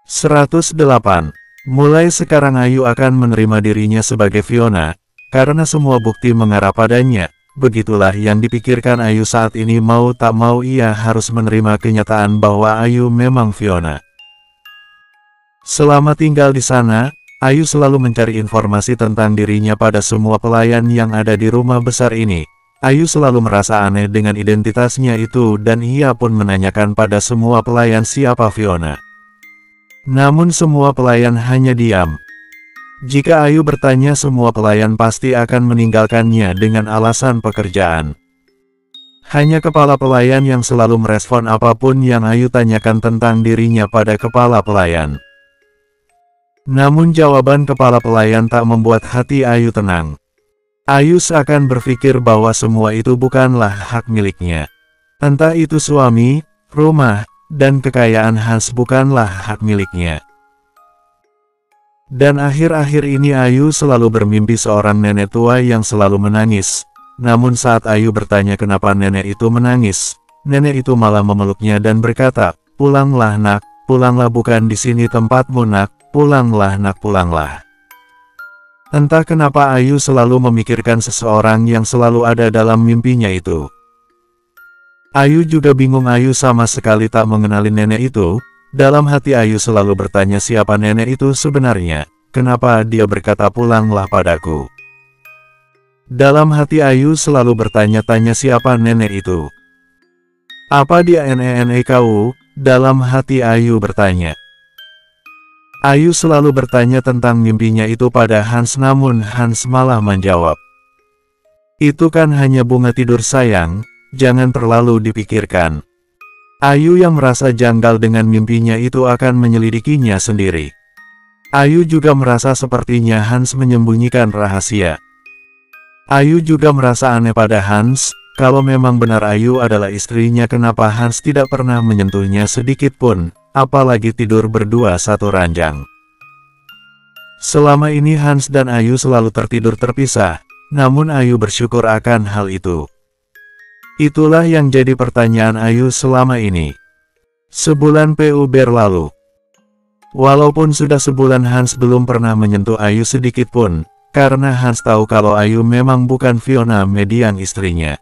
108. Mulai sekarang Ayu akan menerima dirinya sebagai Fiona, karena semua bukti mengarah padanya. Begitulah yang dipikirkan Ayu saat ini, mau tak mau ia harus menerima kenyataan bahwa Ayu memang Fiona. Selama tinggal di sana, Ayu selalu mencari informasi tentang dirinya pada semua pelayan yang ada di rumah besar ini. Ayu selalu merasa aneh dengan identitasnya itu dan ia pun menanyakan pada semua pelayan siapa Fiona. Namun semua pelayan hanya diam. Jika Ayu bertanya, semua pelayan pasti akan meninggalkannya dengan alasan pekerjaan. Hanya kepala pelayan yang selalu merespon apapun yang Ayu tanyakan tentang dirinya pada kepala pelayan. Namun jawaban kepala pelayan tak membuat hati Ayu tenang. Ayu seakan berpikir bahwa semua itu bukanlah hak miliknya. Entah itu suami, rumah, dan kekayaan Hans bukanlah hak miliknya. Dan akhir-akhir ini Ayu selalu bermimpi seorang nenek tua yang selalu menangis. Namun saat Ayu bertanya kenapa nenek itu menangis, nenek itu malah memeluknya dan berkata, "Pulanglah nak, pulanglah, bukan di sini tempatmu nak, pulanglah nak, pulanglah." Entah kenapa Ayu selalu memikirkan seseorang yang selalu ada dalam mimpinya itu. Ayu juga bingung, Ayu sama sekali tak mengenali nenek itu. Dalam hati Ayu selalu bertanya siapa nenek itu sebenarnya, kenapa dia berkata pulanglah padaku. Dalam hati Ayu selalu bertanya-tanya siapa nenek itu. Apa dia NENEKU? Dalam hati Ayu bertanya. Ayu selalu bertanya tentang mimpinya itu pada Hans, namun Hans malah menjawab, "Itu kan hanya bunga tidur sayang, jangan terlalu dipikirkan." Ayu yang merasa janggal dengan mimpinya itu akan menyelidikinya sendiri. Ayu juga merasa sepertinya Hans menyembunyikan rahasia. Ayu juga merasa aneh pada Hans, kalau memang benar Ayu adalah istrinya, kenapa Hans tidak pernah menyentuhnya sedikit pun, apalagi tidur berdua satu ranjang. Selama ini Hans dan Ayu selalu tertidur terpisah, namun Ayu bersyukur akan hal itu. Itulah yang jadi pertanyaan Ayu selama ini. Sebulan berlalu. Walaupun sudah sebulan Hans belum pernah menyentuh Ayu sedikit pun, karena Hans tahu kalau Ayu memang bukan Fiona Median istrinya.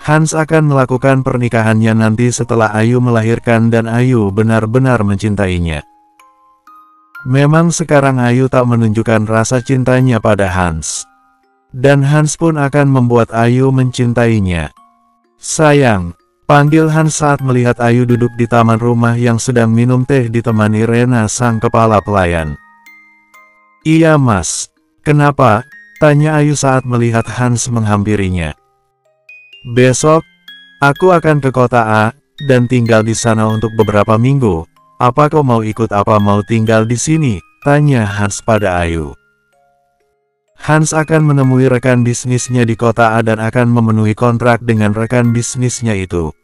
Hans akan melakukan pernikahannya nanti setelah Ayu melahirkan dan Ayu benar-benar mencintainya. Memang sekarang Ayu tak menunjukkan rasa cintanya pada Hans. Dan Hans pun akan membuat Ayu mencintainya. "Sayang," panggil Hans saat melihat Ayu duduk di taman rumah yang sedang minum teh ditemani Rena sang kepala pelayan. "Iya mas." "Kenapa?" tanya Ayu saat melihat Hans menghampirinya. "Besok, aku akan ke kota A, dan tinggal di sana untuk beberapa minggu. Apa kau mau ikut? Apa mau tinggal di sini?" tanya Hans pada Ayu. Hans akan menemui rekan bisnisnya di kota A dan akan memenuhi kontrak dengan rekan bisnisnya itu.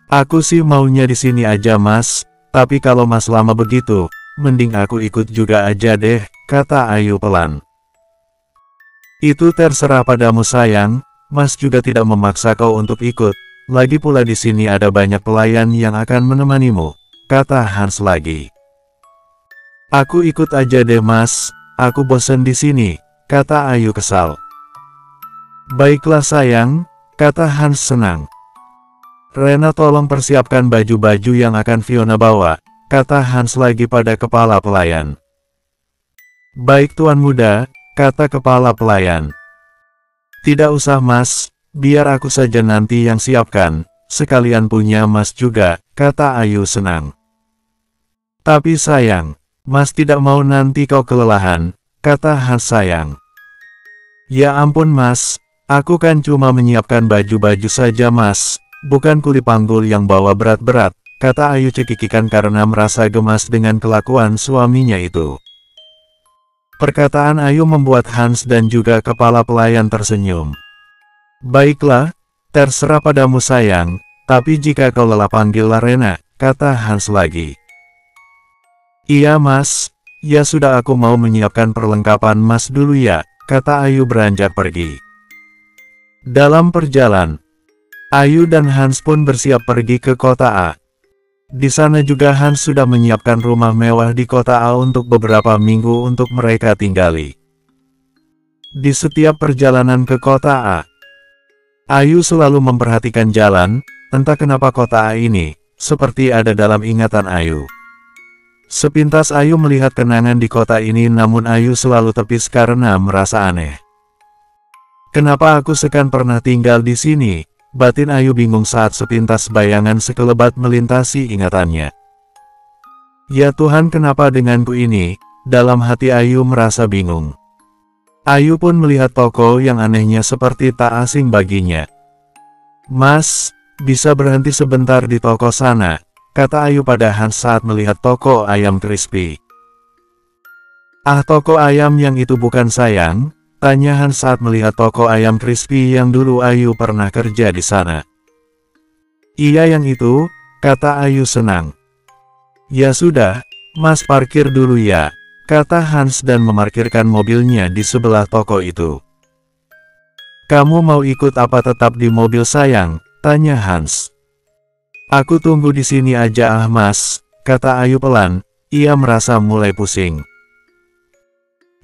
Aku sih maunya di sini aja mas, tapi kalau mas lama begitu, mending aku ikut juga aja deh," kata Ayu pelan. "Itu terserah padamu sayang, mas juga tidak memaksa kau untuk ikut, lagi pula di sini ada banyak pelayan yang akan menemanimu," kata Hans lagi. "Aku ikut aja deh mas, aku bosan di sini," kata Ayu kesal. "Baiklah sayang," kata Hans senang. "Rena tolong persiapkan baju-baju yang akan Fiona bawa," kata Hans lagi pada kepala pelayan. "Baik tuan muda," kata kepala pelayan. "Tidak usah mas, biar aku saja nanti yang siapkan, sekalian punya mas juga," kata Ayu senang. "Tapi sayang, mas tidak mau nanti kau kelelahan," kata Hans sayang. "Ya ampun mas, aku kan cuma menyiapkan baju-baju saja mas, bukan kuli panggul yang bawa berat-berat," kata Ayu cekikikan karena merasa gemas dengan kelakuan suaminya itu. Perkataan Ayu membuat Hans dan juga kepala pelayan tersenyum. "Baiklah, terserah padamu sayang, tapi jika kau lelah panggillah Rena," kata Hans lagi. "Iya mas, ya sudah aku mau menyiapkan perlengkapan mas dulu ya," kata Ayu beranjak pergi. Dalam perjalanan, Ayu dan Hans pun bersiap pergi ke kota A. Di sana juga Hans sudah menyiapkan rumah mewah di kota A untuk beberapa minggu untuk mereka tinggali. Di setiap perjalanan ke kota A, Ayu selalu memperhatikan jalan, entah kenapa kota A ini, seperti ada dalam ingatan Ayu. Sepintas Ayu melihat kenangan di kota ini, namun Ayu selalu tepis karena merasa aneh. Kenapa aku sekan pernah tinggal di sini? Batin Ayu bingung saat sepintas bayangan sekelebat melintasi ingatannya. Ya Tuhan, kenapa denganku ini? Dalam hati Ayu merasa bingung. Ayu pun melihat toko yang anehnya seperti tak asing baginya. Mas, bisa berhenti sebentar di toko sana, kata Ayu pada Hans saat melihat toko ayam crispy. Ah, toko ayam yang itu bukan sayang? Tanya Hans saat melihat toko ayam crispy yang dulu Ayu pernah kerja di sana. Iya yang itu, kata Ayu senang. Ya sudah, Mas parkir dulu ya, kata Hans dan memarkirkan mobilnya di sebelah toko itu. Kamu mau ikut apa tetap di mobil sayang? Tanya Hans. Aku tunggu di sini aja ah Mas, kata Ayu pelan, ia merasa mulai pusing.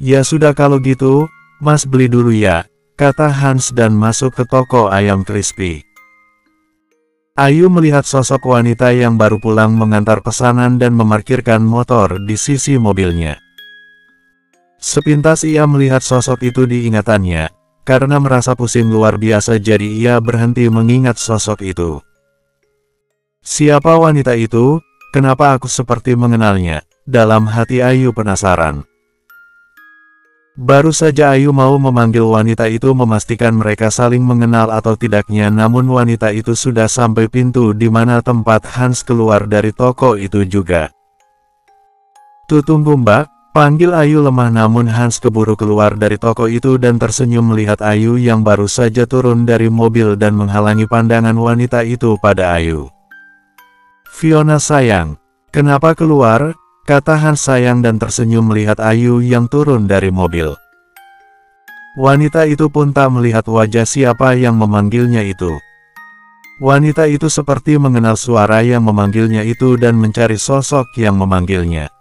Ya sudah kalau gitu, Mas beli dulu ya, kata Hans dan masuk ke toko ayam crispy. Ayu melihat sosok wanita yang baru pulang mengantar pesanan dan memarkirkan motor di sisi mobilnya. Sepintas ia melihat sosok itu di ingatannya, karena merasa pusing luar biasa jadi ia berhenti mengingat sosok itu. Siapa wanita itu? Kenapa aku seperti mengenalnya? Dalam hati Ayu penasaran. Baru saja Ayu mau memanggil wanita itu memastikan mereka saling mengenal atau tidaknya, namun wanita itu sudah sampai pintu di mana tempat Hans keluar dari toko itu juga. Tuh tunggu Mbak, panggil Ayu lemah, namun Hans keburu keluar dari toko itu dan tersenyum melihat Ayu yang baru saja turun dari mobil dan menghalangi pandangan wanita itu pada Ayu. Fiona sayang, kenapa keluar? Kata Hans sayang dan tersenyum melihat Ayu yang turun dari mobil. Wanita itu pun tak melihat wajah siapa yang memanggilnya itu. Wanita itu seperti mengenal suara yang memanggilnya itu dan mencari sosok yang memanggilnya.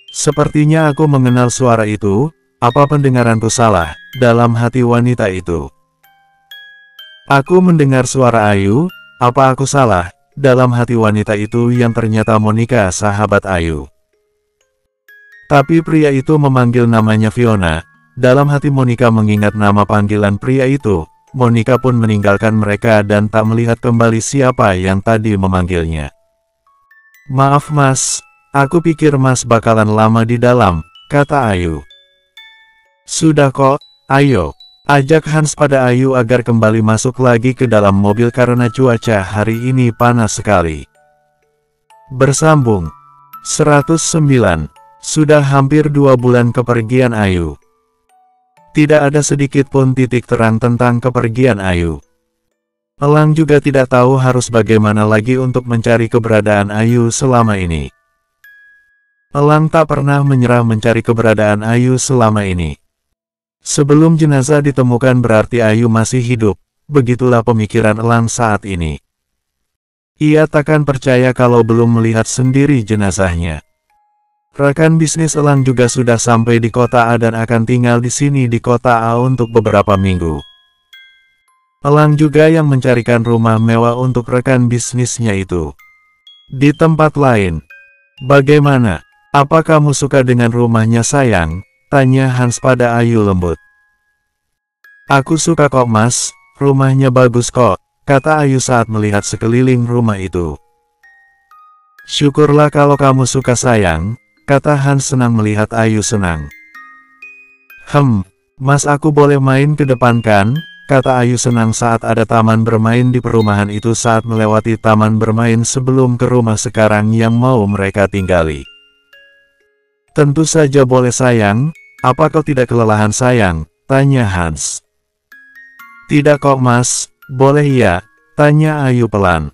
Sepertinya aku mengenal suara itu, apa pendengaranku salah? Dalam hati wanita itu. Aku mendengar suara Ayu, apa aku salah? Dalam hati wanita itu yang ternyata Monica sahabat Ayu. Tapi pria itu memanggil namanya Fiona. Dalam hati Monica mengingat nama panggilan pria itu, Monica pun meninggalkan mereka dan tak melihat kembali siapa yang tadi memanggilnya. Maaf Mas, aku pikir Mas bakalan lama di dalam, kata Ayu. Sudah kok, ayo. Ajak Hans pada Ayu agar kembali masuk lagi ke dalam mobil karena cuaca hari ini panas sekali. Bersambung 109. Sudah hampir 2 bulan kepergian Ayu. Tidak ada sedikit pun titik terang tentang kepergian Ayu. Elang juga tidak tahu harus bagaimana lagi untuk mencari keberadaan Ayu selama ini. Elang tak pernah menyerah mencari keberadaan Ayu selama ini. Sebelum jenazah ditemukan berarti Ayu masih hidup, begitulah pemikiran Elang saat ini. Ia takkan percaya kalau belum melihat sendiri jenazahnya. Rekan bisnis Elang juga sudah sampai di kota A dan akan tinggal di sini di kota A untuk beberapa minggu. Elang juga yang mencarikan rumah mewah untuk rekan bisnisnya itu. Di tempat lain. Bagaimana? Apa kamu suka dengan rumahnya sayang? Tanya Hans pada Ayu lembut. Aku suka kok Mas, rumahnya bagus kok, kata Ayu saat melihat sekeliling rumah itu. Syukurlah kalau kamu suka sayang, kata Hans senang melihat Ayu senang. Mas aku boleh main ke depan kan? Kata Ayu senang saat ada taman bermain di perumahan itu saat melewati taman bermain sebelum ke rumah sekarang yang mau mereka tinggali. Tentu saja boleh sayang. Apa kau tidak kelelahan sayang? Tanya Hans. Tidak kok Mas, boleh ya? Tanya Ayu pelan.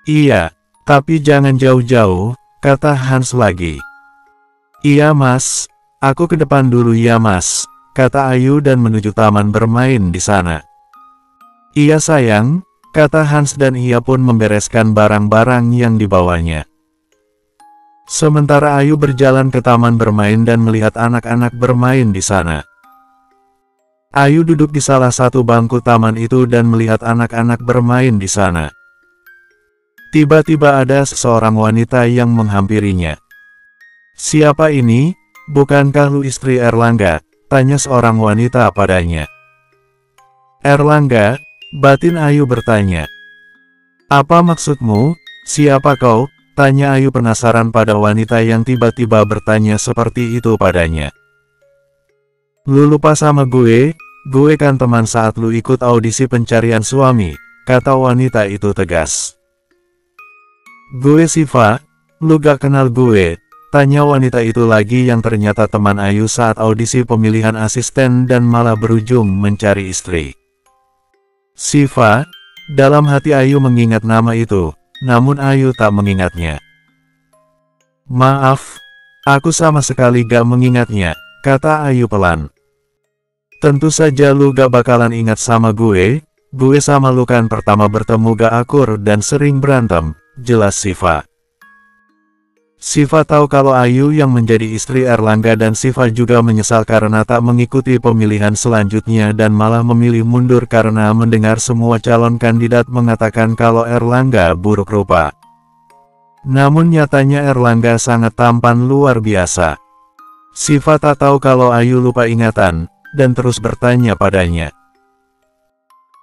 Iya, tapi jangan jauh-jauh, kata Hans lagi. Iya Mas, aku ke depan dulu ya Mas, kata Ayu dan menuju taman bermain di sana. Iya sayang, kata Hans dan ia pun membereskan barang-barang yang dibawanya. Sementara Ayu berjalan ke taman bermain dan melihat anak-anak bermain di sana. Ayu duduk di salah satu bangku taman itu dan melihat anak-anak bermain di sana. Tiba-tiba ada seseorang wanita yang menghampirinya. "Siapa ini? Bukankah lu istri Erlangga?" tanya seorang wanita padanya. "Erlangga?" batin Ayu bertanya. "Apa maksudmu? Siapa kau?" tanya Ayu penasaran pada wanita yang tiba-tiba bertanya seperti itu padanya. "Lu lupa sama gue? Gue kan teman saat lu ikut audisi pencarian suami," kata wanita itu tegas. "Gue Siva, lu gak kenal gue?" tanya wanita itu lagi yang ternyata teman Ayu saat audisi pemilihan asisten dan malah berujung mencari istri. Siva, dalam hati Ayu mengingat nama itu, namun Ayu tak mengingatnya. "Maaf, aku sama sekali gak mengingatnya," kata Ayu pelan. "Tentu saja lu gak bakalan ingat sama gue sama lu kan pertama bertemu gak akur dan sering berantem," jelas Siva. Siva tahu kalau Ayu yang menjadi istri Erlangga dan Siva juga menyesal karena tak mengikuti pemilihan selanjutnya dan malah memilih mundur karena mendengar semua calon kandidat mengatakan kalau Erlangga buruk rupa. Namun nyatanya Erlangga sangat tampan luar biasa. Siva tak tahu kalau Ayu lupa ingatan, dan terus bertanya padanya.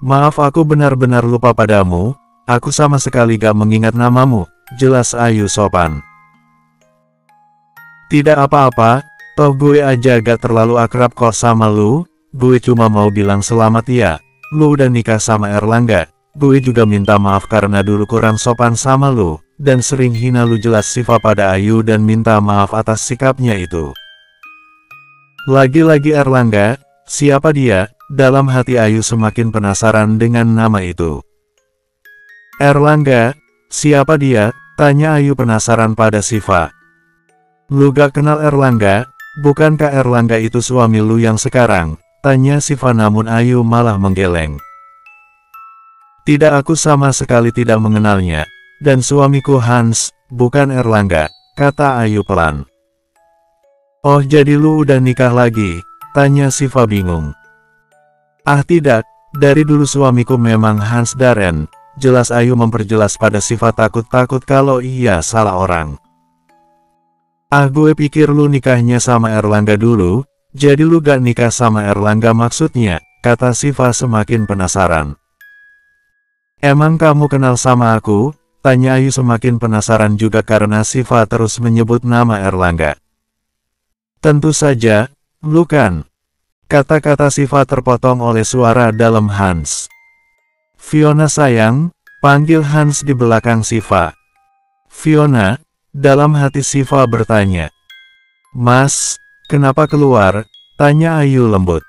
"Maaf aku benar-benar lupa padamu, aku sama sekali gak mengingat namamu," jelas Ayu sopan. "Tidak apa-apa, toh gue aja gak terlalu akrab kok sama lu, gue cuma mau bilang selamat ya, lu udah nikah sama Erlangga, gue juga minta maaf karena dulu kurang sopan sama lu, dan sering hina lu," jelas Siva pada Ayu dan minta maaf atas sikapnya itu. Lagi-lagi Erlangga, siapa dia? Dalam hati Ayu semakin penasaran dengan nama itu. "Erlangga, siapa dia?" tanya Ayu penasaran pada Siva. "Lu gak kenal Erlangga? Bukankah Erlangga itu suami lu yang sekarang?" tanya Siva namun Ayu malah menggeleng. "Tidak, aku sama sekali tidak mengenalnya, dan suamiku Hans, bukan Erlangga," kata Ayu pelan. "Oh jadi lu udah nikah lagi?" tanya Siva bingung. "Ah tidak, dari dulu suamiku memang Hans Daren," jelas Ayu memperjelas pada Siva takut-takut kalau ia salah orang. "Ah gue pikir lu nikahnya sama Erlangga dulu, jadi lu gak nikah sama Erlangga maksudnya," kata Siva semakin penasaran. "Emang kamu kenal sama aku?" tanya Ayu semakin penasaran juga karena Siva terus menyebut nama Erlangga. "Tentu saja, lu kan?" Kata-kata Siva terpotong oleh suara dalam Hans. "Fiona sayang," panggil Hans di belakang Siva. "Fiona?" dalam hati Siva bertanya. "Mas, kenapa keluar?" tanya Ayu lembut.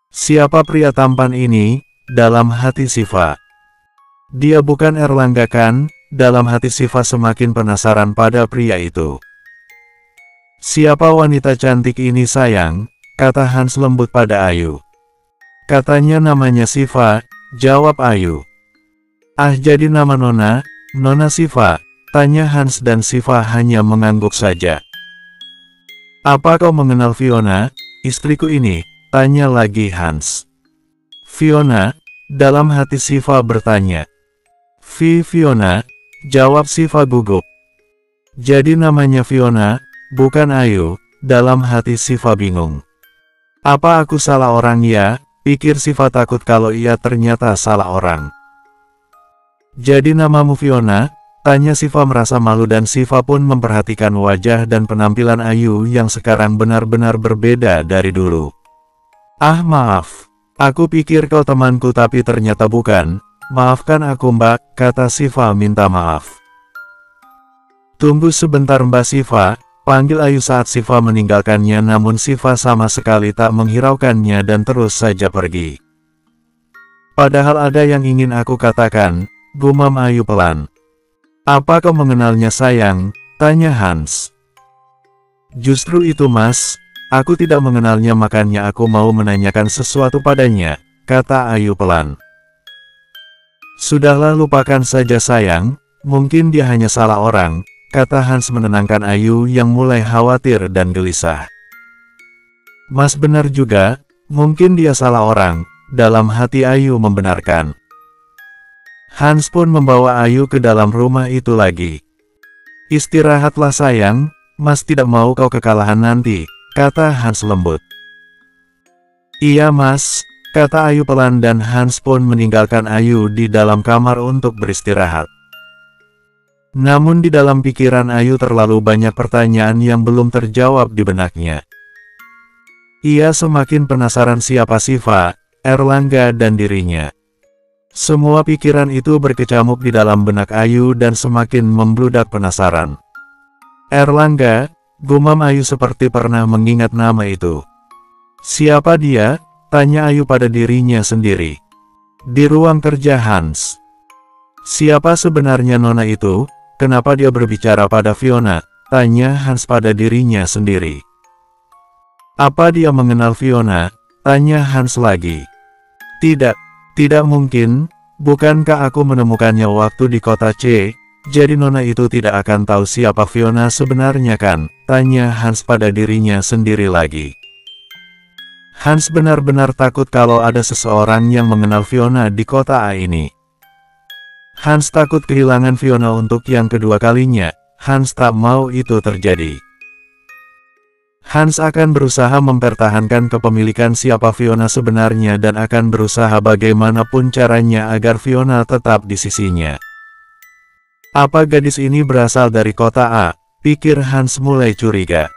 "Siapa pria tampan ini?" dalam hati Siva. "Dia bukan Erlangga kan?" dalam hati Siva semakin penasaran pada pria itu. "Siapa wanita cantik ini sayang?" kata Hans lembut pada Ayu. "Katanya namanya Siva," jawab Ayu. "Ah jadi nama Nona Siva?" tanya Hans dan Siva hanya mengangguk saja. "Apa kau mengenal Fiona, istriku ini?" tanya lagi Hans. "Fiona?" dalam hati Siva bertanya. Fiona?" jawab Siva gugup. "Jadi namanya Fiona, bukan Ayu?" dalam hati Siva bingung. "Apa aku salah orang ya?" pikir Siva takut kalau ia ternyata salah orang. "Jadi namamu Fiona?" tanya Siva merasa malu dan Siva pun memperhatikan wajah dan penampilan Ayu yang sekarang benar-benar berbeda dari dulu. "Ah maaf, aku pikir kau temanku tapi ternyata bukan, maafkan aku mbak," kata Siva minta maaf. "Tunggu sebentar Mbak Siva," panggil Ayu saat Siva meninggalkannya namun Siva sama sekali tak menghiraukannya dan terus saja pergi. "Padahal ada yang ingin aku katakan," gumam Ayu pelan. "Apa kau mengenalnya sayang?" tanya Hans. "Justru itu mas, aku tidak mengenalnya makanya aku mau menanyakan sesuatu padanya," kata Ayu pelan. Sudahlah, lupakan saja sayang, mungkin dia hanya salah orang, kata Hans menenangkan Ayu yang mulai khawatir dan gelisah. Mas, benar juga, mungkin dia salah orang, dalam hati Ayu membenarkan. Hans pun membawa Ayu ke dalam rumah itu lagi. Istirahatlah sayang, Mas tidak mau kau kekalahan nanti, kata Hans lembut. Iya Mas, kata Ayu pelan dan Hans pun meninggalkan Ayu di dalam kamar untuk beristirahat. Namun di dalam pikiran Ayu terlalu banyak pertanyaan yang belum terjawab di benaknya. Ia semakin penasaran siapa Siva, Erlangga dan dirinya. Semua pikiran itu berkecamuk di dalam benak Ayu dan semakin membludak penasaran. Erlangga, gumam Ayu seperti pernah mengingat nama itu. Siapa dia? Tanya Ayu pada dirinya sendiri. Di ruang kerja Hans. Siapa sebenarnya nona itu? Kenapa dia berbicara pada Fiona? Tanya Hans pada dirinya sendiri. Apa dia mengenal Fiona? Tanya Hans lagi. Tidak mungkin. Bukankah aku menemukannya waktu di kota C? Jadi nona itu tidak akan tahu siapa Fiona sebenarnya kan? Tanya Hans pada dirinya sendiri lagi. Hans benar-benar takut kalau ada seseorang yang mengenal Fiona di kota A ini. Hans takut kehilangan Fiona untuk yang kedua kalinya. Hans tak mau itu terjadi. Hans akan berusaha mempertahankan kepemilikan siapa Fiona sebenarnya dan akan berusaha bagaimanapun caranya agar Fiona tetap di sisinya. Apa gadis ini berasal dari kota A? Pikir Hans mulai curiga.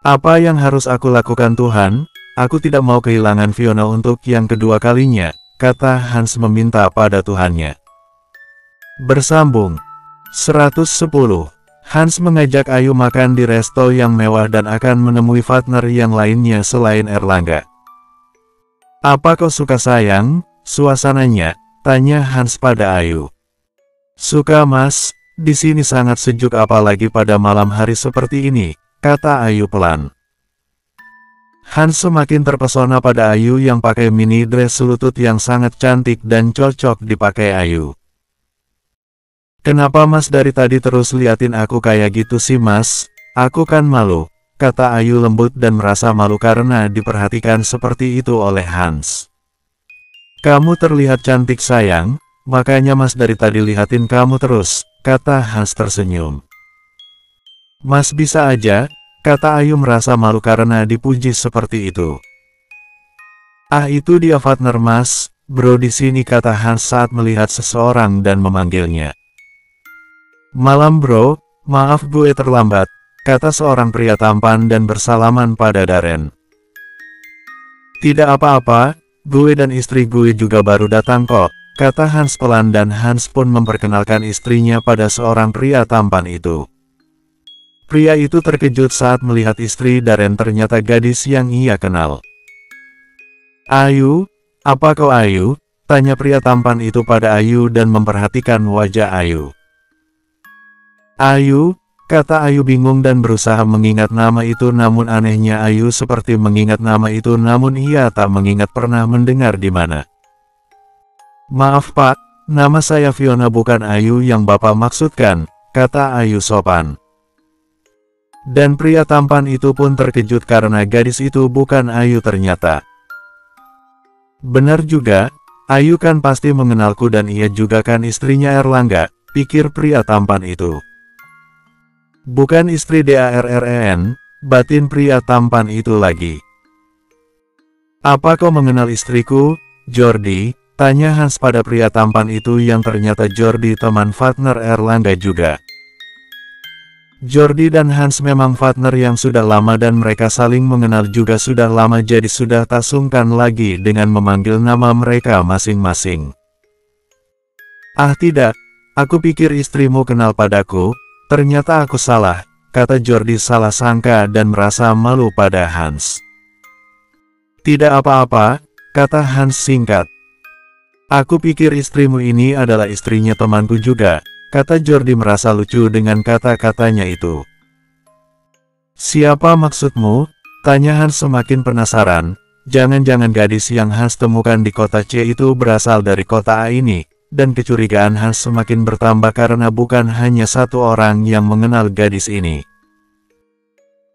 Apa yang harus aku lakukan Tuhan? Aku tidak mau kehilangan Fiona untuk yang kedua kalinya, kata Hans meminta pada Tuhannya. Bersambung 110. Hans mengajak Ayu makan di resto yang mewah dan akan menemui partner yang lainnya selain Erlangga. Apa kau suka sayang, suasananya? Tanya Hans pada Ayu. Suka Mas, di sini sangat sejuk apalagi pada malam hari seperti ini, kata Ayu pelan. Hans semakin terpesona pada Ayu yang pakai mini dress selutut yang sangat cantik dan cocok dipakai Ayu. Kenapa Mas dari tadi terus liatin aku kayak gitu sih Mas? Aku kan malu, kata Ayu lembut dan merasa malu karena diperhatikan seperti itu oleh Hans. Kamu terlihat cantik sayang, makanya Mas dari tadi lihatin kamu terus, kata Hans tersenyum. Mas bisa aja, kata Ayu merasa malu karena dipuji seperti itu. Ah itu dia partner Mas, bro di sini kata Hans saat melihat seseorang dan memanggilnya. Malam bro, maaf gue terlambat, kata seorang pria tampan dan bersalaman pada Darren. Tidak apa-apa, gue dan istri gue juga baru datang kok, kata Hans pelan dan Hans pun memperkenalkan istrinya pada seorang pria tampan itu. Pria itu terkejut saat melihat istri Darren ternyata gadis yang ia kenal. Ayu, apa kau Ayu? Tanya pria tampan itu pada Ayu dan memperhatikan wajah Ayu. Ayu, kata Ayu bingung dan berusaha mengingat nama itu namun anehnya Ayu seperti mengingat nama itu namun ia tak mengingat pernah mendengar di mana. Maaf Pak, nama saya Fiona bukan Ayu yang Bapak maksudkan, kata Ayu sopan. Dan pria tampan itu pun terkejut karena gadis itu bukan Ayu ternyata. Benar juga, Ayu kan pasti mengenalku dan ia juga kan istrinya Erlangga, pikir pria tampan itu. Bukan istri Darren, batin pria tampan itu lagi. Apa kau mengenal istriku, Jordi? Tanya Hans pada pria tampan itu yang ternyata Jordi teman partner Erlangga juga. Jordi dan Hans memang partner yang sudah lama dan mereka saling mengenal juga sudah lama jadi sudah tak sungkan lagi dengan memanggil nama mereka masing-masing. Ah tidak, aku pikir istrimu kenal padaku, ternyata aku salah, kata Jordi salah sangka dan merasa malu pada Hans. Tidak apa-apa, kata Hans singkat. Aku pikir istrimu ini adalah istrinya temanku juga, kata Jordi merasa lucu dengan kata-katanya itu. Siapa maksudmu? Tanya Hans semakin penasaran, jangan-jangan gadis yang Hans temukan di kota C itu berasal dari kota A ini, dan kecurigaan Hans semakin bertambah karena bukan hanya satu orang yang mengenal gadis ini.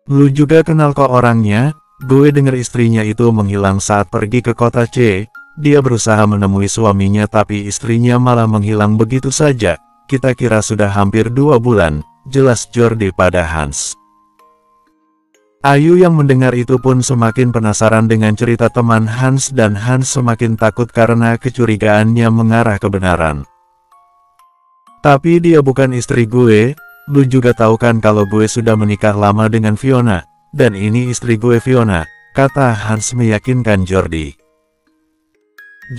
Lu juga kenal kok orangnya? Gue dengar istrinya itu menghilang saat pergi ke kota C. Dia berusaha menemui suaminya tapi istrinya malah menghilang begitu saja. Kita kira sudah hampir 2 bulan, jelas Jordi pada Hans. Ayu yang mendengar itu pun semakin penasaran dengan cerita teman Hans dan Hans semakin takut karena kecurigaannya mengarah kebenaran. Tapi dia bukan istri gue, lu juga tahu kan kalau gue sudah menikah lama dengan Fiona, dan ini istri gue Fiona, kata Hans meyakinkan Jordi.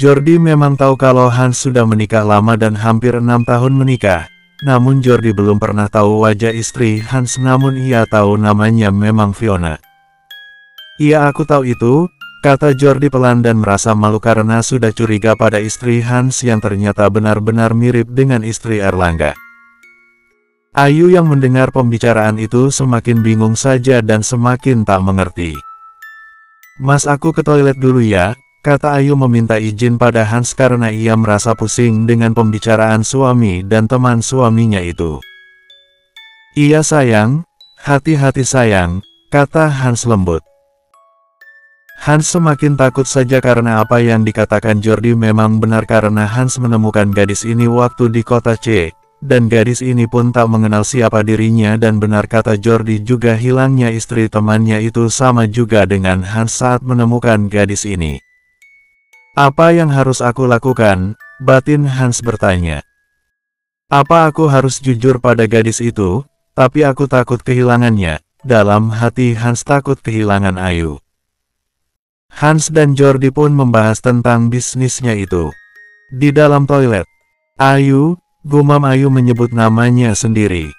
Jordi memang tahu kalau Hans sudah menikah lama dan hampir 6 tahun menikah. Namun Jordi belum pernah tahu wajah istri Hans, namun ia tahu namanya memang Fiona. Iya, aku tahu itu, kata Jordi pelan dan merasa malu karena sudah curiga pada istri Hans yang ternyata benar-benar mirip dengan istri Erlangga. Ayu yang mendengar pembicaraan itu semakin bingung saja dan semakin tak mengerti. Mas, aku ke toilet dulu ya, kata Ayu meminta izin pada Hans karena ia merasa pusing dengan pembicaraan suami dan teman suaminya itu. Iya sayang, hati-hati sayang, kata Hans lembut. Hans semakin takut saja karena apa yang dikatakan Jordi memang benar karena Hans menemukan gadis ini waktu di kota C, dan gadis ini pun tak mengenal siapa dirinya dan benar kata Jordi juga hilangnya istri temannya itu sama juga dengan Hans saat menemukan gadis ini. Apa yang harus aku lakukan? Batin Hans bertanya. Apa aku harus jujur pada gadis itu? Tapi aku takut kehilangannya. Dalam hati Hans takut kehilangan Ayu. Hans dan Jordi pun membahas tentang bisnisnya itu. Di dalam toilet. Ayu, gumam Ayu menyebut namanya sendiri.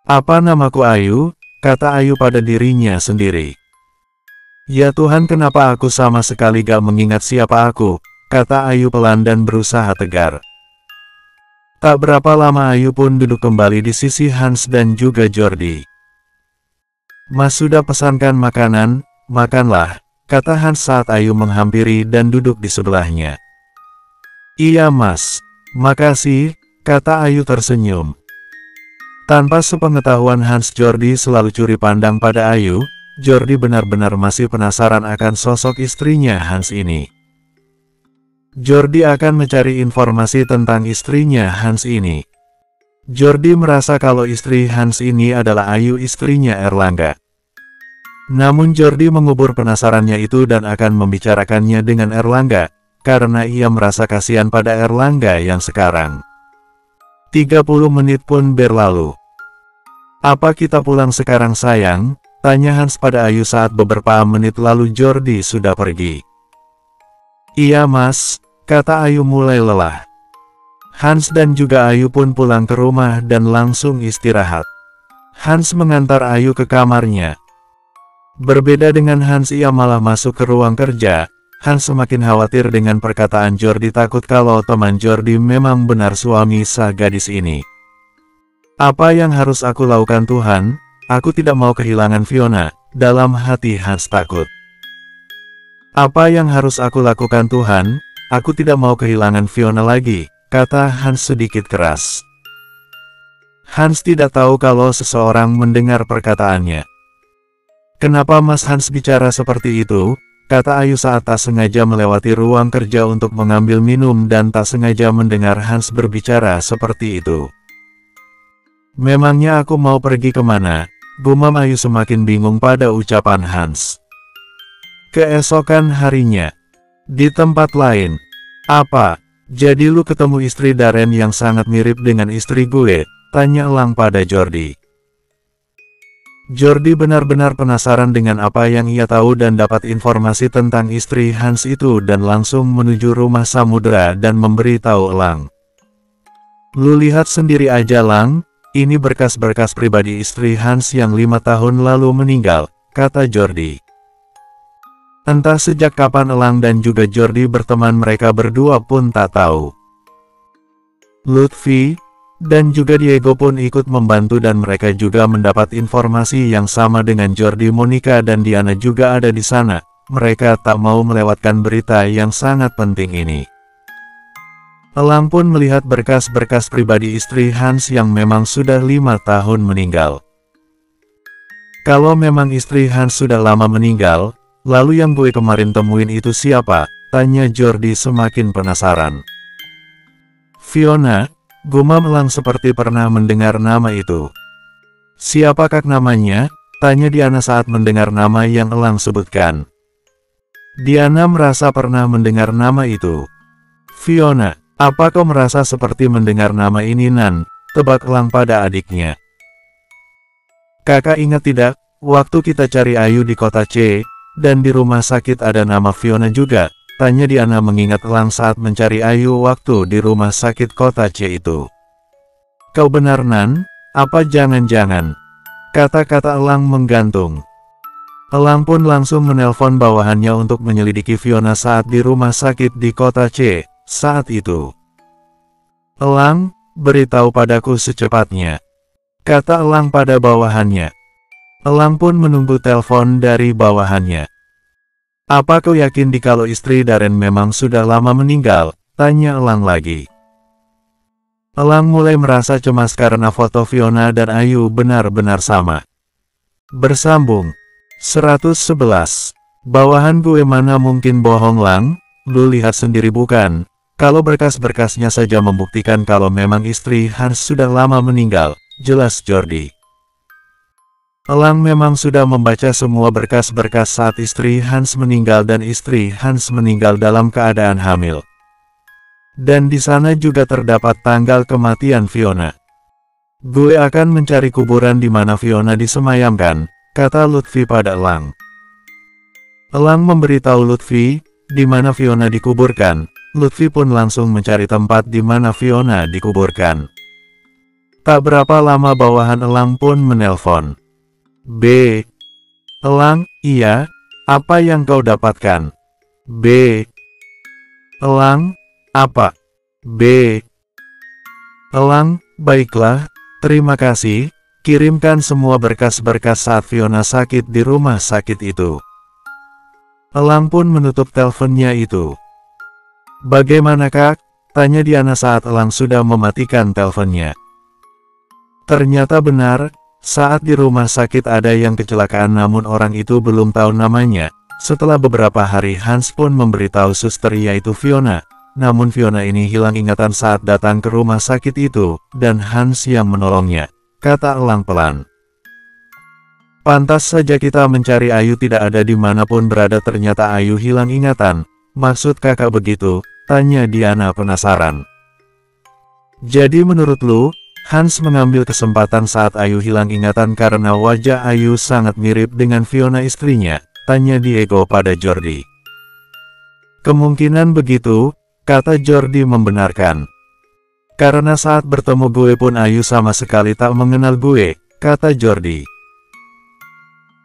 Apa namaku Ayu? Kata Ayu pada dirinya sendiri. Ya Tuhan, kenapa aku sama sekali gak mengingat siapa aku, kata Ayu pelan dan berusaha tegar. Tak berapa lama Ayu pun duduk kembali di sisi Hans dan juga Jordi. Mas sudah pesankan makanan, makanlah, kata Hans saat Ayu menghampiri dan duduk di sebelahnya. Iya mas, makasih, kata Ayu tersenyum. Tanpa sepengetahuan Hans, Jordi selalu curi pandang pada Ayu. Jordi benar-benar masih penasaran akan sosok istrinya Hans ini. Jordi akan mencari informasi tentang istrinya Hans ini. Jordi merasa kalau istri Hans ini adalah Ayu, istrinya Erlangga. Namun Jordi mengubur penasarannya itu dan akan membicarakannya dengan Erlangga, karena ia merasa kasihan pada Erlangga yang sekarang. 30 menit pun berlalu. Apa kita pulang sekarang sayang? Tanya Hans pada Ayu saat beberapa menit lalu Jordi sudah pergi. Iya mas, kata Ayu mulai lelah. Hans dan juga Ayu pun pulang ke rumah dan langsung istirahat. Hans mengantar Ayu ke kamarnya. Berbeda dengan Hans, ia malah masuk ke ruang kerja. Hans semakin khawatir dengan perkataan Jordi, takut kalau teman Jordi memang benar suami sah gadis ini. Apa yang harus aku lakukan Tuhan? Aku tidak mau kehilangan Fiona, dalam hati Hans takut. Apa yang harus aku lakukan Tuhan? Aku tidak mau kehilangan Fiona lagi, kata Hans sedikit keras. Hans tidak tahu kalau seseorang mendengar perkataannya. Kenapa mas Hans bicara seperti itu? Kata Ayu saat tak sengaja melewati ruang kerja untuk mengambil minum dan tak sengaja mendengar Hans berbicara seperti itu. Memangnya aku mau pergi kemana? Gumam Ayu semakin bingung pada ucapan Hans. Keesokan harinya. Di tempat lain. Apa? Jadi lu ketemu istri Darren yang sangat mirip dengan istri gue? Tanya Elang pada Jordi. Jordi benar-benar penasaran dengan apa yang ia tahu dan dapat informasi tentang istri Hans itu dan langsung menuju rumah Samudra dan memberitahu Elang. Lu lihat sendiri aja Lang. Ini berkas-berkas pribadi istri Hans yang 5 tahun lalu meninggal, kata Jordi. Entah sejak kapan Elang dan juga Jordi berteman, mereka berdua pun tak tahu. Lutfi dan juga Diego pun ikut membantu dan mereka juga mendapat informasi yang sama dengan Jordi. Monica dan Diana juga ada di sana, mereka tak mau melewatkan berita yang sangat penting ini. Elang pun melihat berkas-berkas pribadi istri Hans yang memang sudah 5 tahun meninggal. Kalau memang istri Hans sudah lama meninggal, lalu yang gue kemarin temuin itu siapa? Tanya Jordi semakin penasaran. Fiona, gumam Elang seperti pernah mendengar nama itu. Siapakah namanya? Tanya Diana saat mendengar nama yang Elang sebutkan. Diana merasa pernah mendengar nama itu. Fiona, apa kau merasa seperti mendengar nama ini Nan? Tebak Elang pada adiknya. Kakak ingat tidak, waktu kita cari Ayu di kota C, dan di rumah sakit ada nama Fiona juga? Tanya Diana mengingat Elang saat mencari Ayu waktu di rumah sakit kota C itu. Kau benar Nan? Apa jangan-jangan? Kata-kata Elang menggantung. Elang pun langsung menelpon bawahannya untuk menyelidiki Fiona saat di rumah sakit di kota C, saat itu. Elang, beritahu padaku secepatnya. Kata Elang pada bawahannya. Elang pun menunggu telepon dari bawahannya. Apa kau yakin kalau istri Darren memang sudah lama meninggal? Tanya Elang lagi. Elang mulai merasa cemas karena foto Fiona dan Ayu benar-benar sama. Bersambung. 111. Bawahan gue mana mungkin bohong Lang? Lu lihat sendiri bukan? Kalau berkas-berkasnya saja membuktikan kalau memang istri Hans sudah lama meninggal, jelas Jordi. Elang memang sudah membaca semua berkas-berkas saat istri Hans meninggal dan istri Hans meninggal dalam keadaan hamil. Dan di sana juga terdapat tanggal kematian Fiona. Gue akan mencari kuburan di mana Fiona disemayamkan, kata Lutfi pada Elang. Elang memberitahu Lutfi di mana Fiona dikuburkan. Lutfi pun langsung mencari tempat di mana Fiona dikuburkan. Tak berapa lama bawahan Elang pun menelpon. B. Elang, iya, apa yang kau dapatkan? B. Elang, apa? B. Elang, baiklah, terima kasih, kirimkan semua berkas-berkas saat Fiona sakit di rumah sakit itu. Elang pun menutup teleponnya itu. Bagaimana Kak? Tanya Diana saat Elang sudah mematikan teleponnya. Ternyata benar, saat di rumah sakit ada yang kecelakaan namun orang itu belum tahu namanya. Setelah beberapa hari Hans pun memberitahu suster yaitu Fiona. Namun Fiona ini hilang ingatan saat datang ke rumah sakit itu, dan Hans yang menolongnya, kata Elang pelan. Pantas saja kita mencari Ayu tidak ada dimanapun berada ternyata Ayu hilang ingatan. Maksud kakak begitu? Tanya Diana penasaran. Jadi menurut lu, Hans mengambil kesempatan saat Ayu hilang ingatan karena wajah Ayu sangat mirip dengan Fiona istrinya? Tanya Diego pada Jordi. Kemungkinan begitu, kata Jordi membenarkan. Karena saat bertemu gue pun Ayu sama sekali tak mengenal gue, kata Jordi.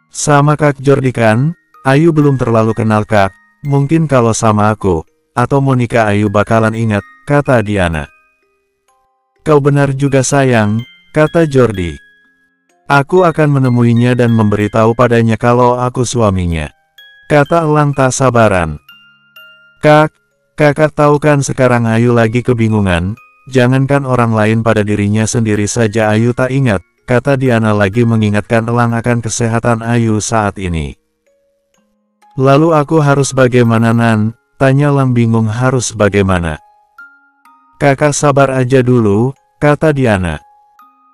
Sama Kak Jordi kan, Ayu belum terlalu kenal Kak, mungkin kalau sama aku, atau Monica Ayu bakalan ingat, kata Diana. Kau benar juga sayang, kata Jordi. Aku akan menemuinya dan memberitahu padanya kalau aku suaminya, kata Elang tak sabaran. Kak, kakak tahu kan sekarang Ayu lagi kebingungan, jangankan orang lain pada dirinya sendiri saja Ayu tak ingat, kata Diana lagi mengingatkan Elang akan kesehatan Ayu saat ini. Lalu aku harus bagaimana Nan? Tanya Elang bingung harus bagaimana. Kakak sabar aja dulu, kata Diana.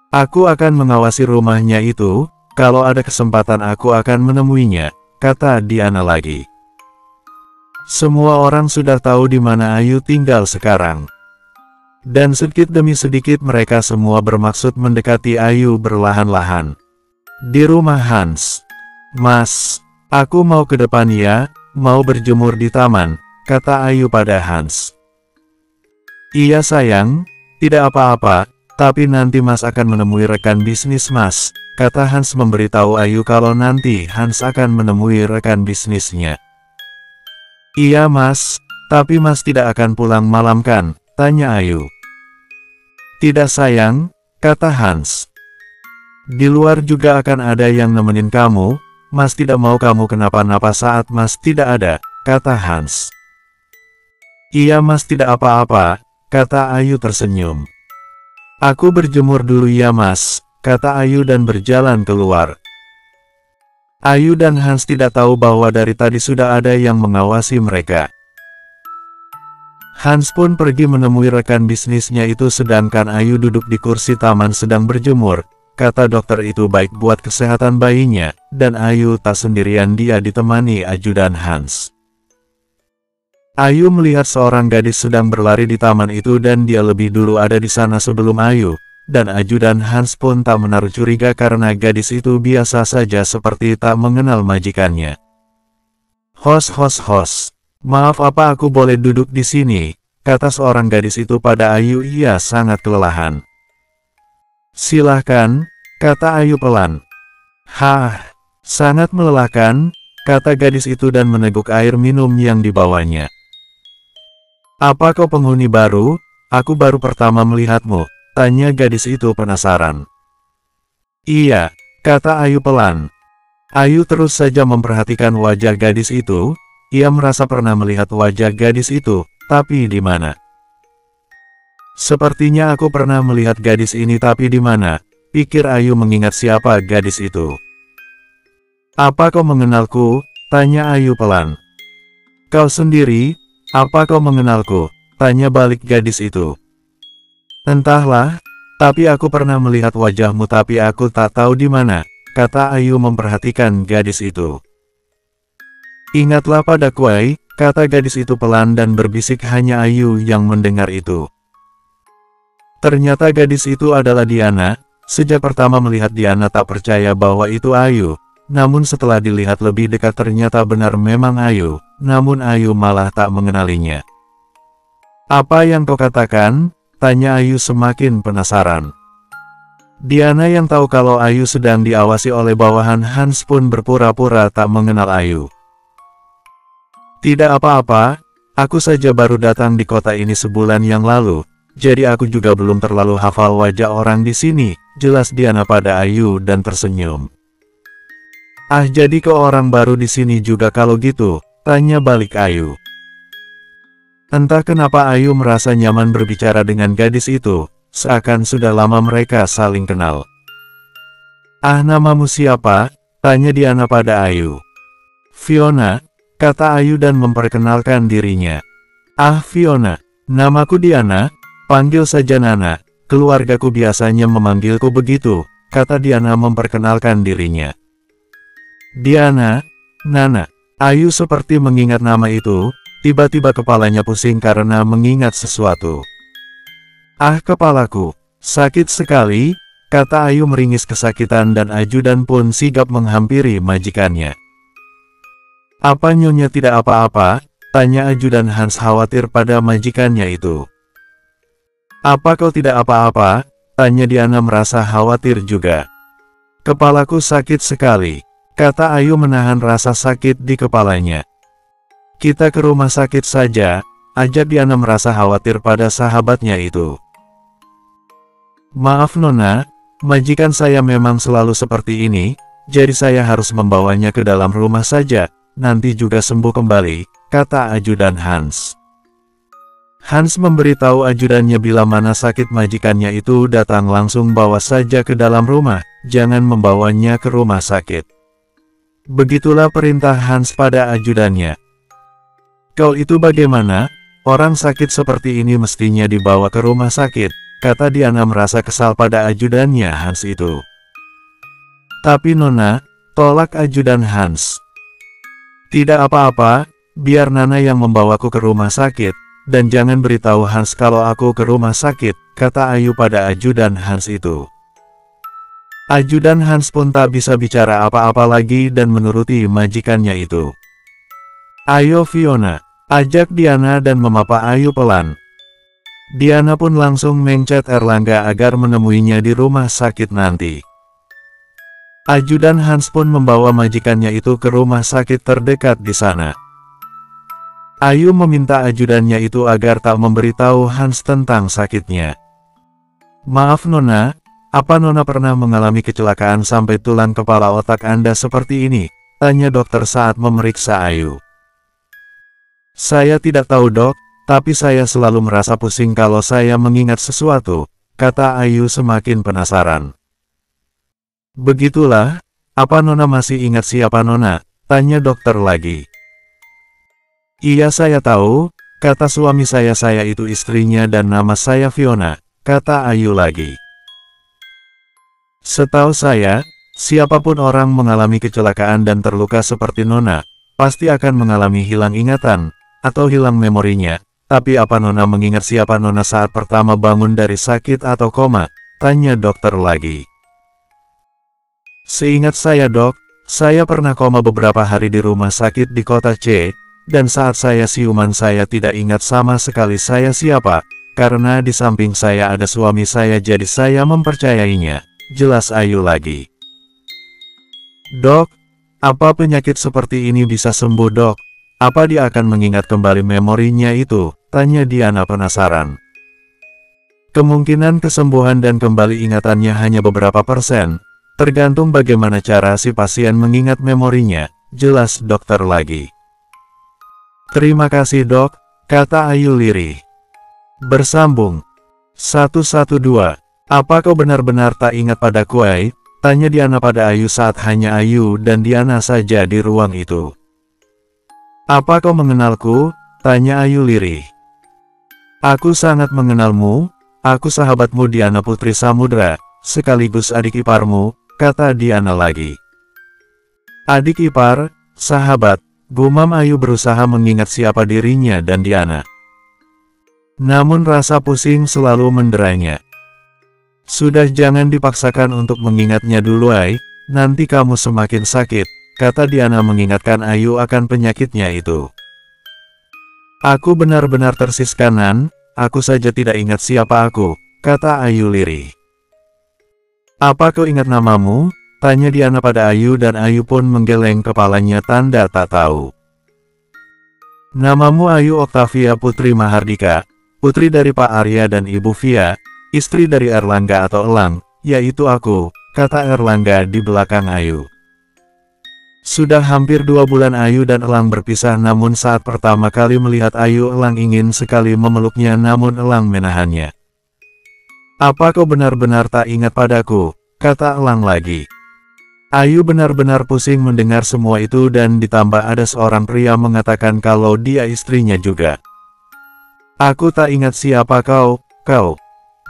Aku akan mengawasi rumahnya itu, kalau ada kesempatan aku akan menemuinya, kata Diana lagi. Semua orang sudah tahu di mana Ayu tinggal sekarang. Dan sedikit demi sedikit mereka semua bermaksud mendekati Ayu berlahan-lahan. Di rumah Hans. Mas, aku mau ke depan ya, mau berjemur di taman, kata Ayu pada Hans. Iya sayang, tidak apa-apa, tapi nanti Mas akan menemui rekan bisnis Mas, kata Hans memberitahu Ayu kalau nanti Hans akan menemui rekan bisnisnya. Iya Mas, tapi Mas tidak akan pulang malam kan? Tanya Ayu. Tidak sayang, kata Hans. Di luar juga akan ada yang nemenin kamu, Mas tidak mau kamu kenapa-napa saat Mas tidak ada, kata Hans. Iya Mas tidak apa-apa, kata Ayu tersenyum. Aku berjemur dulu ya Mas, kata Ayu dan berjalan keluar. Ayu dan Hans tidak tahu bahwa dari tadi sudah ada yang mengawasi mereka. Hans pun pergi menemui rekan bisnisnya itu sedangkan Ayu duduk di kursi taman sedang berjemur. Kata dokter itu baik buat kesehatan bayinya, dan Ayu tak sendirian, dia ditemani ajudan Hans. Ayu melihat seorang gadis sedang berlari di taman itu dan dia lebih dulu ada di sana sebelum Ayu, dan ajudan Hans pun tak menaruh curiga karena gadis itu biasa saja seperti tak mengenal majikannya. Hos, maaf apa aku boleh duduk di sini, kata seorang gadis itu pada Ayu. Ia sangat kelelahan. Silahkan, kata Ayu pelan. Hah, sangat melelahkan, kata gadis itu dan meneguk air minum yang dibawanya. Apa kau penghuni baru? Aku baru pertama melihatmu, tanya gadis itu penasaran. Iya, kata Ayu pelan. Ayu terus saja memperhatikan wajah gadis itu. Ia merasa pernah melihat wajah gadis itu, tapi di mana? Sepertinya aku pernah melihat gadis ini tapi di mana? Pikir Ayu mengingat siapa gadis itu. Apa kau mengenalku? Tanya Ayu pelan. Kau sendiri? Apa kau mengenalku? Tanya balik gadis itu. Entahlah, tapi aku pernah melihat wajahmu tapi aku tak tahu di mana, kata Ayu memperhatikan gadis itu. Ingatlah padaku, kata gadis itu pelan dan berbisik. Hanya Ayu yang mendengar itu. Ternyata gadis itu adalah Diana. Sejak pertama melihat Diana tak percaya bahwa itu Ayu. Namun setelah dilihat lebih dekat ternyata benar memang Ayu. Namun Ayu malah tak mengenalinya. Apa yang kau katakan? Tanya Ayu semakin penasaran. Diana yang tahu kalau Ayu sedang diawasi oleh bawahan Hans pun berpura-pura tak mengenal Ayu. Tidak apa-apa, aku saja baru datang di kota ini sebulan yang lalu. Jadi aku juga belum terlalu hafal wajah orang di sini, jelas Diana pada Ayu dan tersenyum. Ah jadi kau orang baru di sini juga kalau gitu, tanya balik Ayu. Entah kenapa Ayu merasa nyaman berbicara dengan gadis itu, seakan sudah lama mereka saling kenal. Ah namamu siapa? Tanya Diana pada Ayu. Fiona, kata Ayu dan memperkenalkan dirinya. Ah Fiona, namaku Diana. Panggil saja Nana, keluargaku biasanya memanggilku begitu, kata Diana memperkenalkan dirinya. Diana, Nana, Ayu seperti mengingat nama itu, tiba-tiba kepalanya pusing karena mengingat sesuatu. Ah kepalaku, sakit sekali, kata Ayu meringis kesakitan dan ajudan pun sigap menghampiri majikannya. Apa nyonya tidak apa-apa? Tanya ajudan Hans khawatir pada majikannya itu. Apa kau tidak apa-apa? Tanya Diana merasa khawatir juga. Kepalaku sakit sekali, kata Ayu menahan rasa sakit di kepalanya. Kita ke rumah sakit saja, ajak Diana merasa khawatir pada sahabatnya itu. Maaf Nona, majikan saya memang selalu seperti ini, jadi saya harus membawanya ke dalam rumah saja, nanti juga sembuh kembali, kata ajudan Hans. Hans memberitahu ajudannya bila mana sakit majikannya itu datang langsung bawa saja ke dalam rumah, jangan membawanya ke rumah sakit. Begitulah perintah Hans pada ajudannya. Kau itu bagaimana? Orang sakit seperti ini mestinya dibawa ke rumah sakit, kata Diana merasa kesal pada ajudannya Hans itu. Tapi Nona, tolak ajudan Hans. Tidak apa-apa, biar Nana yang membawaku ke rumah sakit. Dan jangan beritahu Hans kalau aku ke rumah sakit, kata Ayu pada ajudan Hans itu. Ajudan Hans pun tak bisa bicara apa-apa lagi dan menuruti majikannya itu. Ayo Fiona, ajak Diana dan memapa Ayu pelan. Diana pun langsung mencet Erlangga agar menemuinya di rumah sakit nanti. Ajudan Hans pun membawa majikannya itu ke rumah sakit terdekat di sana. Ayu meminta ajudannya itu agar tak memberitahu Hans tentang sakitnya. Maaf Nona, apa Nona pernah mengalami kecelakaan sampai tulang kepala otak Anda seperti ini? Tanya dokter saat memeriksa Ayu. Saya tidak tahu dok, tapi saya selalu merasa pusing kalau saya mengingat sesuatu, kata Ayu semakin penasaran. Begitulah, apa Nona masih ingat siapa Nona? Tanya dokter lagi. Iya saya tahu, kata suami saya itu istrinya dan nama saya Fiona, kata Ayu lagi. Setahu saya, siapapun orang mengalami kecelakaan dan terluka seperti Nona, pasti akan mengalami hilang ingatan, atau hilang memorinya. Tapi apa Nona mengingat siapa Nona saat pertama bangun dari sakit atau koma? Tanya dokter lagi. Seingat saya dok, saya pernah koma beberapa hari di rumah sakit di kota C, dan saat saya siuman saya tidak ingat sama sekali saya siapa, karena di samping saya ada suami saya jadi saya mempercayainya, jelas Ayu lagi. Dok, apa penyakit seperti ini bisa sembuh dok? Apa dia akan mengingat kembali memorinya itu? Tanya Diana penasaran. Kemungkinan kesembuhan dan kembali ingatannya hanya beberapa persen, tergantung bagaimana cara si pasien mengingat memorinya, jelas dokter lagi. Terima kasih dok, kata Ayu lirih. Bersambung. 112. Apa kau benar-benar tak ingat padaku Ai? Tanya Diana pada Ayu saat hanya Ayu dan Diana saja di ruang itu. Apa kau mengenalku? Tanya Ayu lirih. Aku sangat mengenalmu, aku sahabatmu Diana Putri Samudra, sekaligus adik iparmu, kata Diana lagi. Adik ipar, sahabat, gumam Ayu berusaha mengingat siapa dirinya dan Diana. Namun rasa pusing selalu menderanya. Sudah jangan dipaksakan untuk mengingatnya dulu Ai, nanti kamu semakin sakit, kata Diana mengingatkan Ayu akan penyakitnya itu. Aku benar-benar tersis kanan, aku saja tidak ingat siapa aku, kata Ayu lirih. Apa kau ingat namamu? Tanya Diana pada Ayu dan Ayu pun menggeleng kepalanya tanda tak tahu. Namamu Ayu Oktavia Putri Mahardika, putri dari Pak Arya dan Ibu Via, istri dari Erlangga atau Elang, yaitu aku, kata Erlangga di belakang Ayu. Sudah hampir 2 bulan Ayu dan Elang berpisah namun saat pertama kali melihat Ayu Elang ingin sekali memeluknya namun Elang menahannya. Apa kau benar-benar tak ingat padaku? Kata Elang lagi. Ayu benar-benar pusing mendengar semua itu dan ditambah ada seorang pria mengatakan kalau dia istrinya juga. Aku tak ingat siapa kau.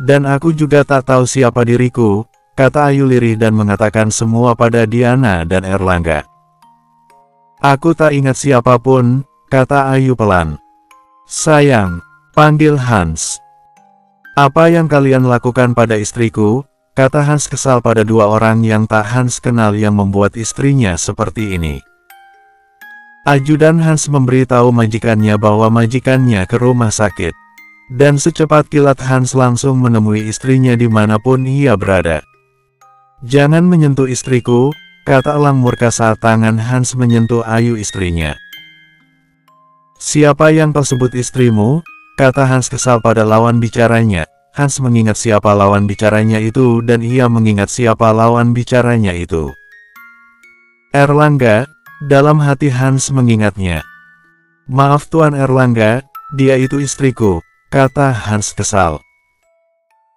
Dan aku juga tak tahu siapa diriku, kata Ayu lirih dan mengatakan semua pada Diana dan Erlangga. Aku tak ingat siapapun, kata Ayu pelan. Sayang, panggil Hans. Apa yang kalian lakukan pada istriku? Kata Hans kesal pada dua orang yang tak Hans kenal yang membuat istrinya seperti ini. Ajudan Hans memberitahu majikannya bahwa majikannya ke rumah sakit. Dan secepat kilat Hans langsung menemui istrinya dimanapun ia berada. Jangan menyentuh istriku, kata Elang murka saat tangan Hans menyentuh Ayu istrinya. Siapa yang kau sebut istrimu? Kata Hans kesal pada lawan bicaranya. Hans mengingat siapa lawan bicaranya itu dan ia mengingat siapa lawan bicaranya itu. Erlangga, dalam hati Hans mengingatnya. Maaf Tuan Erlangga, dia itu istriku, kata Hans kesal.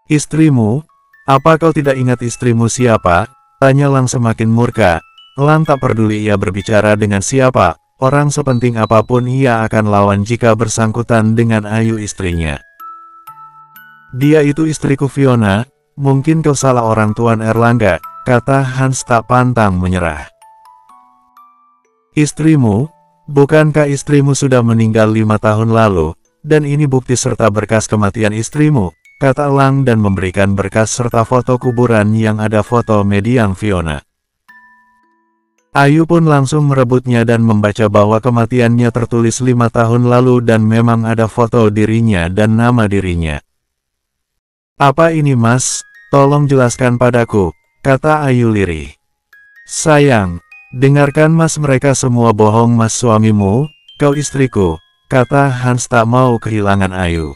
Istrimu? Apa kau tidak ingat istrimu siapa? Tanya Elang semakin murka. Elang tak peduli ia berbicara dengan siapa, orang sepenting apapun ia akan lawan jika bersangkutan dengan Ayu istrinya. Dia itu istriku Fiona, mungkin kau salah orang Tuan Erlangga, kata Hans tak pantang menyerah. Istrimu? Bukankah istrimu sudah meninggal 5 tahun lalu, dan ini bukti serta berkas kematian istrimu, kata Elang dan memberikan berkas serta foto kuburan yang ada foto mediang Fiona. Ayu pun langsung merebutnya dan membaca bahwa kematiannya tertulis 5 tahun lalu dan memang ada foto dirinya dan nama dirinya. Apa ini mas? Tolong jelaskan padaku, kata Ayu lirih. Sayang, dengarkan mas mereka semua bohong mas suamimu, kau istriku, kata Hans tak mau kehilangan Ayu.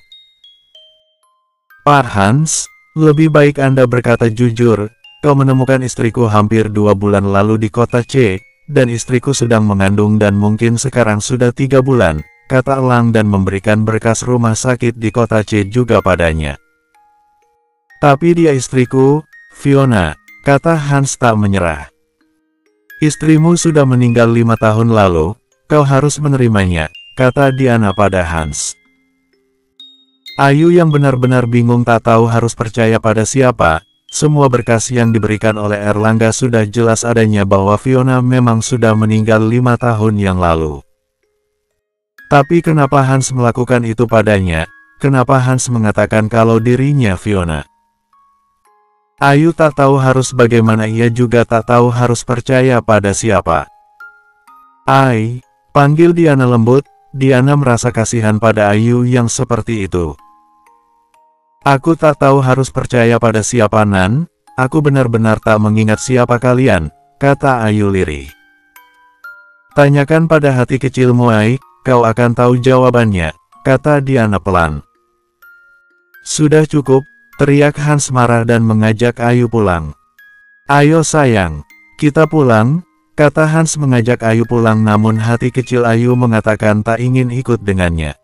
Pak Hans, lebih baik Anda berkata jujur, kau menemukan istriku hampir 2 bulan lalu di kota C, dan istriku sedang mengandung dan mungkin sekarang sudah 3 bulan, kata Elang dan memberikan berkas rumah sakit di kota C juga padanya. Tapi dia istriku, Fiona, kata Hans tak menyerah. Istrimu sudah meninggal 5 tahun lalu, kau harus menerimanya, kata Diana pada Hans. Ayu yang benar-benar bingung tak tahu harus percaya pada siapa. Semua berkas yang diberikan oleh Erlangga sudah jelas adanya bahwa Fiona memang sudah meninggal 5 tahun yang lalu. Tapi kenapa Hans melakukan itu padanya? Kenapa Hans mengatakan kalau dirinya Fiona? Ayu tak tahu harus bagaimana, ia juga tak tahu harus percaya pada siapa. Ai, panggil Diana lembut. Diana merasa kasihan pada Ayu yang seperti itu. Aku tak tahu harus percaya pada siapa Nan, aku benar-benar tak mengingat siapa kalian, kata Ayu lirih. Tanyakan pada hati kecilmu Ai, kau akan tahu jawabannya, kata Diana pelan. Sudah cukup, teriak Hans marah dan mengajak Ayu pulang. Ayo sayang, kita pulang, kata Hans mengajak Ayu pulang, namun hati kecil Ayu mengatakan tak ingin ikut dengannya.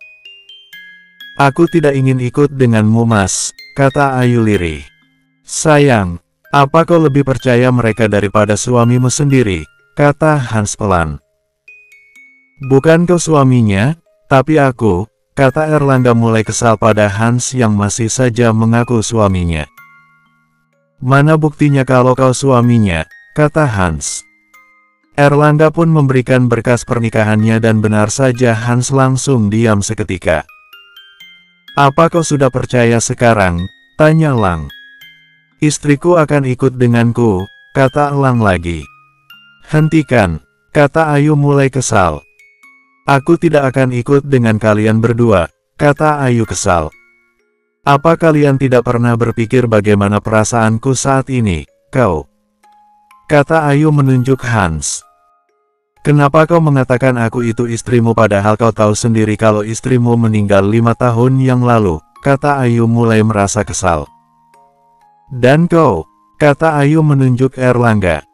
Aku tidak ingin ikut denganmu Mas, kata Ayu lirih. Sayang, apa kau lebih percaya mereka daripada suamimu sendiri, kata Hans pelan. Bukan kau suaminya, tapi aku, kata Erlangga mulai kesal pada Hans yang masih saja mengaku suaminya. Mana buktinya kalau kau suaminya, kata Hans. Erlangga pun memberikan berkas pernikahannya dan benar saja Hans langsung diam seketika. Apa kau sudah percaya sekarang? Tanya Elang. Istriku akan ikut denganku, kata Elang lagi. Hentikan, kata Ayu mulai kesal. Aku tidak akan ikut dengan kalian berdua, kata Ayu kesal. Apa kalian tidak pernah berpikir bagaimana perasaanku saat ini, kau? Kata Ayu menunjuk Hans. Kenapa kau mengatakan aku itu istrimu padahal kau tahu sendiri kalau istrimu meninggal 5 tahun yang lalu, kata Ayu mulai merasa kesal. Dan kau, kata Ayu menunjuk Erlangga.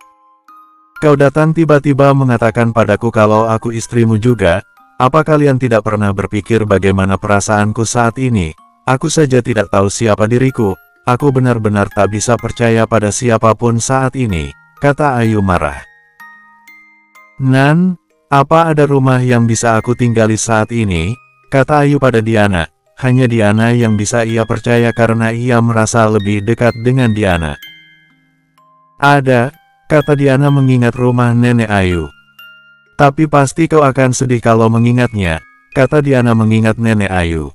Kau datang tiba-tiba mengatakan padaku kalau aku istrimu juga, apa kalian tidak pernah berpikir bagaimana perasaanku saat ini? Aku saja tidak tahu siapa diriku, aku benar-benar tak bisa percaya pada siapapun saat ini, kata Ayu marah. Nan, apa ada rumah yang bisa aku tinggali saat ini? Kata Ayu pada Diana. Hanya Diana yang bisa ia percaya karena ia merasa lebih dekat dengan Diana. Ada, kata Diana mengingat rumah nenek Ayu. Tapi pasti kau akan sedih kalau mengingatnya, kata Diana mengingat nenek Ayu.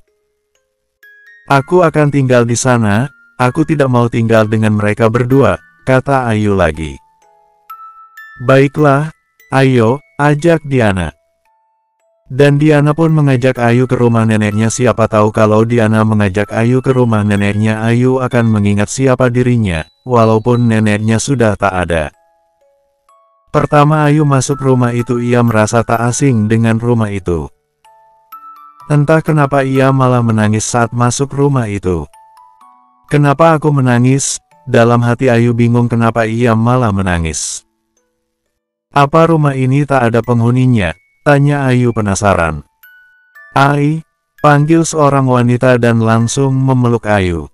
Aku akan tinggal di sana, aku tidak mau tinggal dengan mereka berdua, kata Ayu lagi. Baiklah. Ayo, ajak Diana. Dan Diana pun mengajak Ayu ke rumah neneknya. Siapa tahu kalau Diana mengajak Ayu ke rumah neneknya, Ayu akan mengingat siapa dirinya, walaupun neneknya sudah tak ada. Pertama Ayu masuk rumah itu ia merasa tak asing dengan rumah itu. Entah kenapa ia malah menangis saat masuk rumah itu. Kenapa aku menangis? Dalam hati Ayu bingung kenapa ia malah menangis. Apa rumah ini tak ada penghuninya? Tanya Ayu penasaran. Ai, panggil seorang wanita dan langsung memeluk Ayu.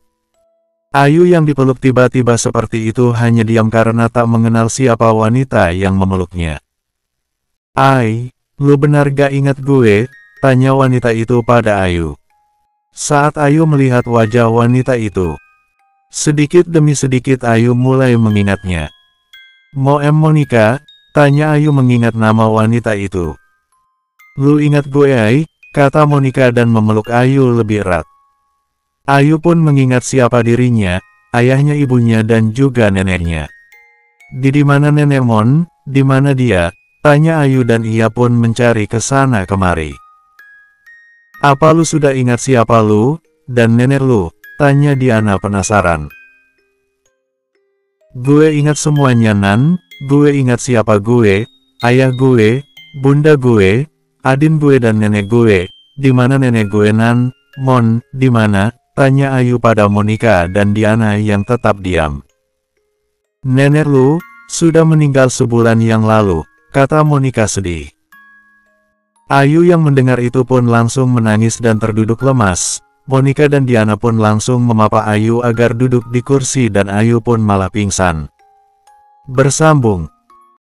Ayu yang dipeluk tiba-tiba seperti itu hanya diam karena tak mengenal siapa wanita yang memeluknya. Ai, lu benar gak ingat gue? Tanya wanita itu pada Ayu. Saat Ayu melihat wajah wanita itu, sedikit demi sedikit Ayu mulai mengingatnya. Monica? Tanya Ayu mengingat nama wanita itu. Lu ingat gue Ai? Kata Monica dan memeluk Ayu lebih erat. Ayu pun mengingat siapa dirinya, ayahnya, ibunya dan juga neneknya. Di mana nenek Mon? Di mana dia? Tanya Ayu dan ia pun mencari ke sana kemari. Apa lu sudah ingat siapa lu? Dan nenek lu? Tanya Diana penasaran. Gue ingat semuanya Nan. Gue ingat siapa gue, ayah gue, bunda gue, adin gue dan nenek gue. Di mana nenek gue Nan? Mon, di mana? Tanya Ayu pada Monica dan Diana yang tetap diam. Nenek lu sudah meninggal sebulan yang lalu, kata Monica sedih. Ayu yang mendengar itu pun langsung menangis dan terduduk lemas. Monica dan Diana pun langsung memapa Ayu agar duduk di kursi dan Ayu pun malah pingsan. Bersambung.